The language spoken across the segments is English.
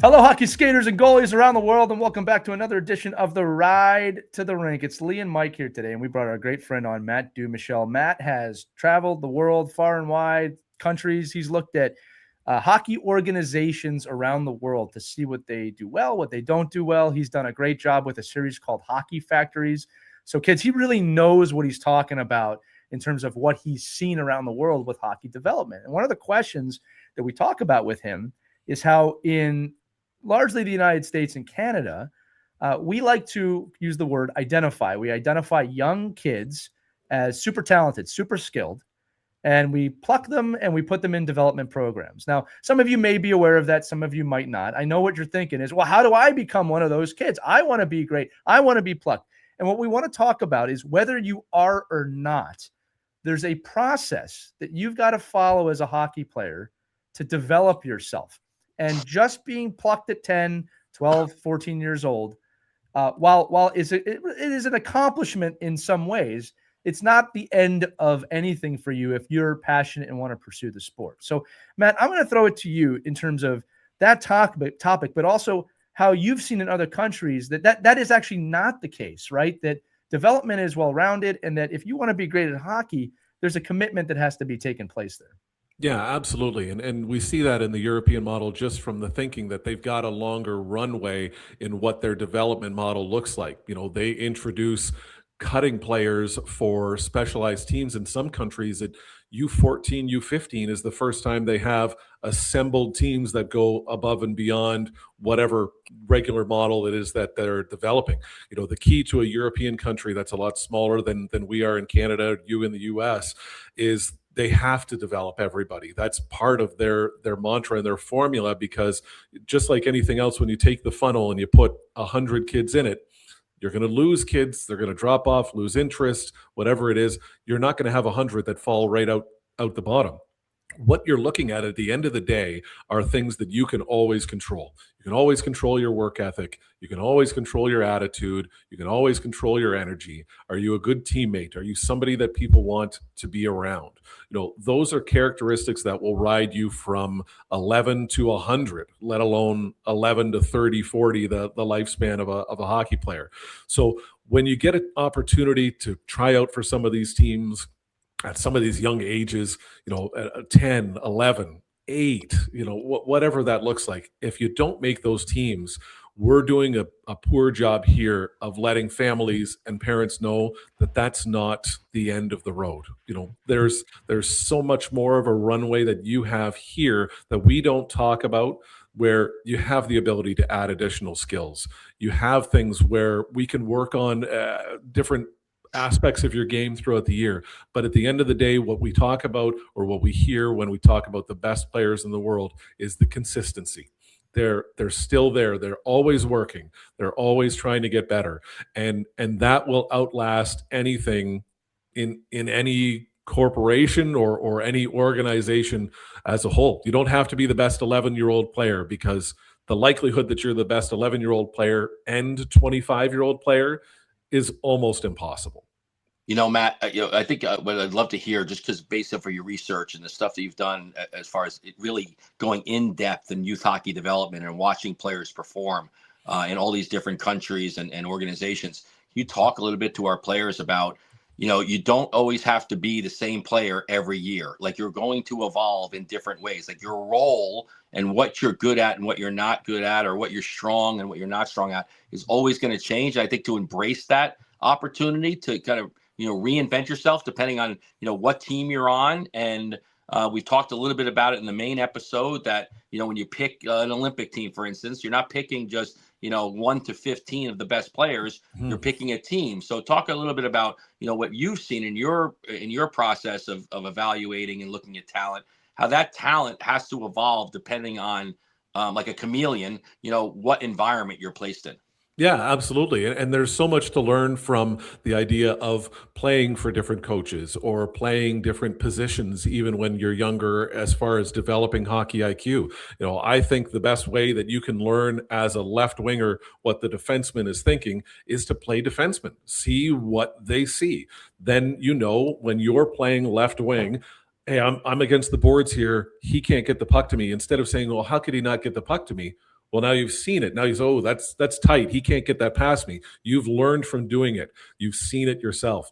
Hello, hockey skaters and goalies around the world, and welcome back to another edition of the Ride to the Rink. It's Lee and Mike here today, and we brought our great friend on, Matt Dumouchelle. Matt has traveled the world far and wide, countries. He's looked at hockey organizations around the world to see what they do well, what they don't do well. He's done a great job with a series called Hockey Factories. So, kids, he really knows what he's talking about in terms of what he's seen around the world with hockey development. And one of the questions that we talk about with him is how in largely the United States and Canada, we like to use the word identify. We identify young kids as super talented, super skilled, and we pluck them and we put them in development programs. Now, some of you may be aware of that. Some of you might not. I know what you're thinking is, well, how do I become one of those kids? I want to be great. I want to be plucked. And what we want to talk about is whether you are or not, there's a process that you've got to follow as a hockey player to develop yourself. And just being plucked at 10, 12, 14 years old, while it is an accomplishment in some ways, it's not the end of anything for you if you're passionate and want to pursue the sport. So, Matt, I'm going to throw it to you in terms of that topic, but also how you've seen in other countries that is actually not the case, right? That development is well-rounded, and that if you want to be great at hockey, there's a commitment that has to be taken place there. Yeah, absolutely. And we see that in the European model just from the thinking that they've got a longer runway in what their development model looks like. You know, they introduce cutting players for specialized teams in some countries. At U14, U15 is the first time they have assembled teams that go above and beyond whatever regular model it is that they're developing. You know, the key to a European country that's a lot smaller than we are in Canada, you in the US, is they have to develop everybody. That's part of their mantra and their formula, because just like anything else, when you take the funnel and you put 100 kids in it, you're going to lose kids. They're going to drop off, lose interest, whatever it is. You're not going to have 100 that fall right out the bottom. What you're looking at the end of the day are things that you can always control. You can always control your work ethic. You can always control your attitude. You can always control your energy. Are you a good teammate? Are you somebody that people want to be around? You know, those are characteristics that will ride you from 11 to 100, let alone 11 to 30, 40, the lifespan of a hockey player. So when you get an opportunity to try out for some of these teams, at some of these young ages, you know, at 10, 11, 8, you know, whatever that looks like, if you don't make those teams, we're doing a poor job here of letting families and parents know that that's not the end of the road. You know, there's so much more of a runway that you have here that we don't talk about, where you have the ability to add additional skills. You have things where we can work on different aspects of your game throughout the year. But at the end of the day, what we talk about, or what we hear when we talk about the best players in the world, is the consistency. They're still there. They're always working. They're always trying to get better. And that will outlast anything in any corporation or any organization as a whole. You don't have to be the best 11-year-old player, because the likelihood that you're the best 11-year-old player and 25-year-old player is almost impossible. You know, Matt, I think what I'd love to hear, just because based off of your research and the stuff that you've done as far as it really going in depth in youth hockey development and watching players perform in all these different countries and organizations, you talk a little bit to our players about, you know, you don't always have to be the same player every year. Like, you're going to evolve in different ways. Like, your role and what you're good at and what you're not good at, or what you're strong and what you're not strong at, is always going to change. I think to embrace that opportunity to kind of, you know, reinvent yourself depending on, you know, what team you're on. And we talked a little bit about it in the main episode that, you know, when you pick an Olympic team, for instance, you're not picking just, you know, 1 to 15 of the best players. You're picking a team. So talk a little bit about, you know, what you've seen in your process of evaluating and looking at talent, how that talent has to evolve depending on, like a chameleon, you know, what environment you're placed in. Yeah, absolutely. And there's so much to learn from the idea of playing for different coaches or playing different positions, even when you're younger, as far as developing hockey IQ. You know, I think the best way that you can learn as a left winger what the defenseman is thinking is to play defenseman, see what they see. Then, you know, when you're playing left wing, hey, I'm against the boards here, he can't get the puck to me. Instead of saying, well, how could he not get the puck to me? Well, now you've seen it. Now he's, oh, that's tight. He can't get that past me. You've learned from doing it. You've seen it yourself.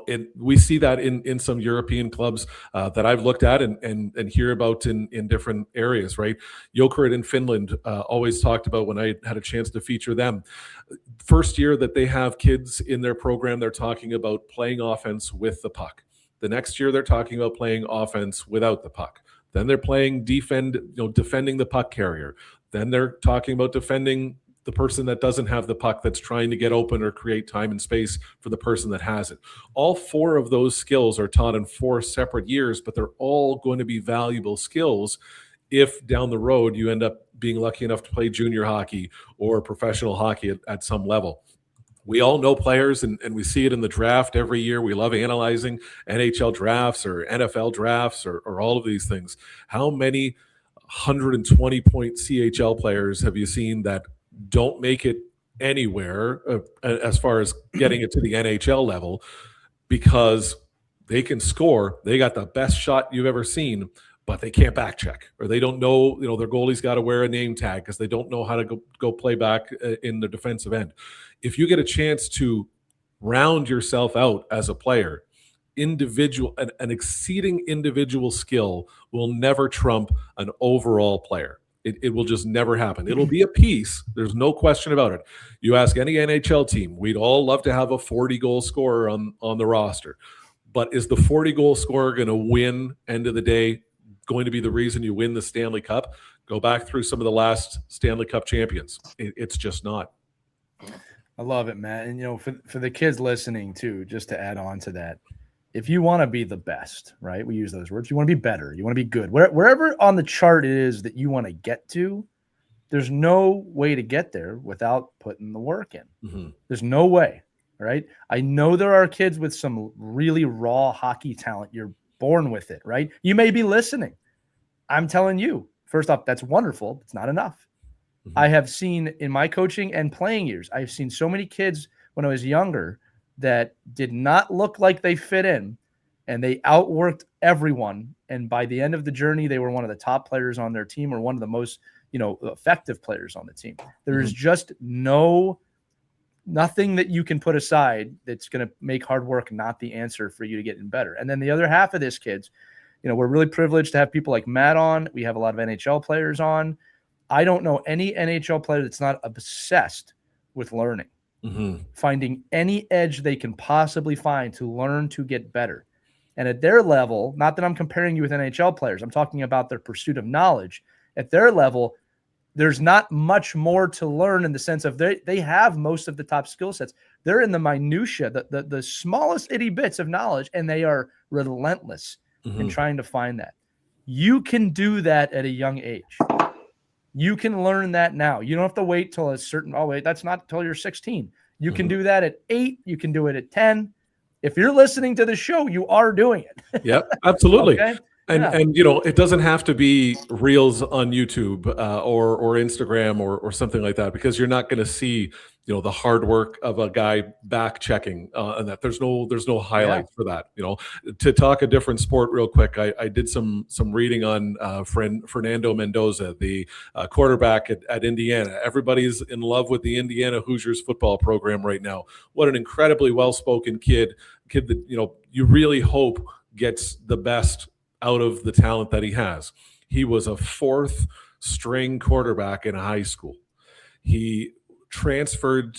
And we see that in some European clubs that I've looked at and hear about in different areas, right? Jokerit in Finland always talked about, when I had a chance to feature them, first year that they have kids in their program, they're talking about playing offense with the puck. The next year they're talking about playing offense without the puck. Then they're playing defending the puck carrier. Then they're talking about defending the person that doesn't have the puck, that's trying to get open or create time and space for the person that has it. All 4 of those skills are taught in 4 separate years, but they're all going to be valuable skills if down the road you end up being lucky enough to play junior hockey or professional hockey at some level. We all know players, and we see it in the draft every year. We love analyzing NHL drafts or NFL drafts or all of these things. How many 120-point CHL players have you seen that don't make it anywhere as far as getting it to the NHL level because they can score? They got the best shot you've ever seen, but they can't back check, or they don't know, their goalie's got to wear a name tag because they don't know how to go play back in the defensive end. If you get a chance to round yourself out as a player, an exceeding individual skill will never trump an overall player. It will just never happen. It'll be a piece. There's no question about it. You ask any NHL team, we'd all love to have a 40-goal scorer on the roster. But is the 40-goal scorer going to win, end of the day, going to be the reason you win the Stanley Cup? Go back through some of the last Stanley Cup champions. It's just not. I love it, Matt. And, for the kids listening too, just to add on to that, if you want to be the best, right? We use those words. You want to be better. You want to be good. Wherever on the chart it is that you want to get to, there's no way to get there without putting the work in. Mm-hmm. There's no way, right? I know there are kids with some really raw hockey talent. You're born with it, right? You may be listening. I'm telling you, first off, that's wonderful. It's not enough. Mm-hmm. I have seen in my coaching and playing years, I've seen so many kids when I was younger that did not look like they fit in, and they outworked everyone. And by the end of the journey, they were one of the top players on their team, or one of the most, effective players on the team. There is just nothing that you can put aside that's going to make hard work not the answer for you to get in better. And then the other half of this, kids, we're really privileged to have people like Matt on. We have a lot of NHL players on. I don't know any NHL player that's not obsessed with learning. Mm-hmm. Finding any edge they can possibly find to learn to get better. And at their level, not that I'm comparing you with NHL players, I'm talking about their pursuit of knowledge. At their level, there's not much more to learn in the sense of they have most of the top skill sets. They're in the minutia, the smallest itty bits of knowledge, and they are relentless in trying to find that. You can do that at a young age. You can learn that now. You don't have to wait till that's not till you're 16. You can do that at 8. You can do it at 10. If you're listening to the show, you are doing it. Yep, absolutely. Okay? And it doesn't have to be reels on YouTube or Instagram or something like that, because you're not going to see the hard work of a guy back checking and that there's no highlights for that. To talk a different sport real quick, I did some reading on Fernando Mendoza, the quarterback at Indiana. Everybody's in love with the Indiana Hoosiers football program right now. What an incredibly well-spoken kid that you really hope gets the best out of the talent that he has. He was a 4th string quarterback in high school. He transferred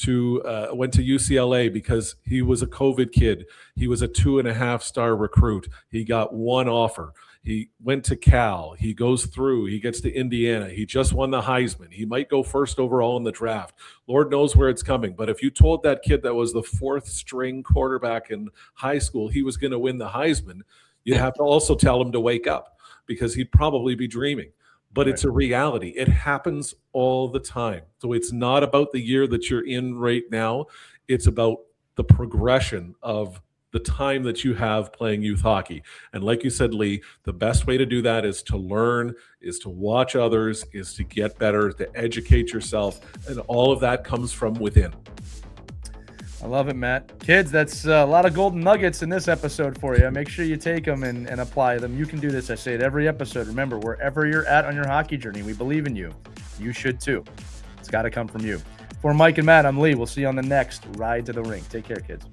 went to UCLA because he was a COVID kid. He was a 2.5-star recruit. He got one offer. He went to Cal. He goes through. He gets to Indiana. He just won the Heisman. He might go 1st overall in the draft. Lord knows where it's coming. But if you told that kid that was the 4th string quarterback in high school he was going to win the Heisman, you'd have to also tell him to wake up, because he'd probably be dreaming. But it's a reality. It happens all the time. So it's not about the year that you're in right now. It's about the progression of the time that you have playing youth hockey. And like you said, Lee, the best way to do that is to learn, is to watch others, is to get better, to educate yourself. And all of that comes from within. I love it, Matt. Kids, that's a lot of golden nuggets in this episode for you. Make sure you take them and apply them. You can do this. I say it every episode. Remember, wherever you're at on your hockey journey, we believe in you. You should too. It's got to come from you. For Mike and Matt, I'm Lee. We'll see you on the next Ride to the Rink. Take care, kids.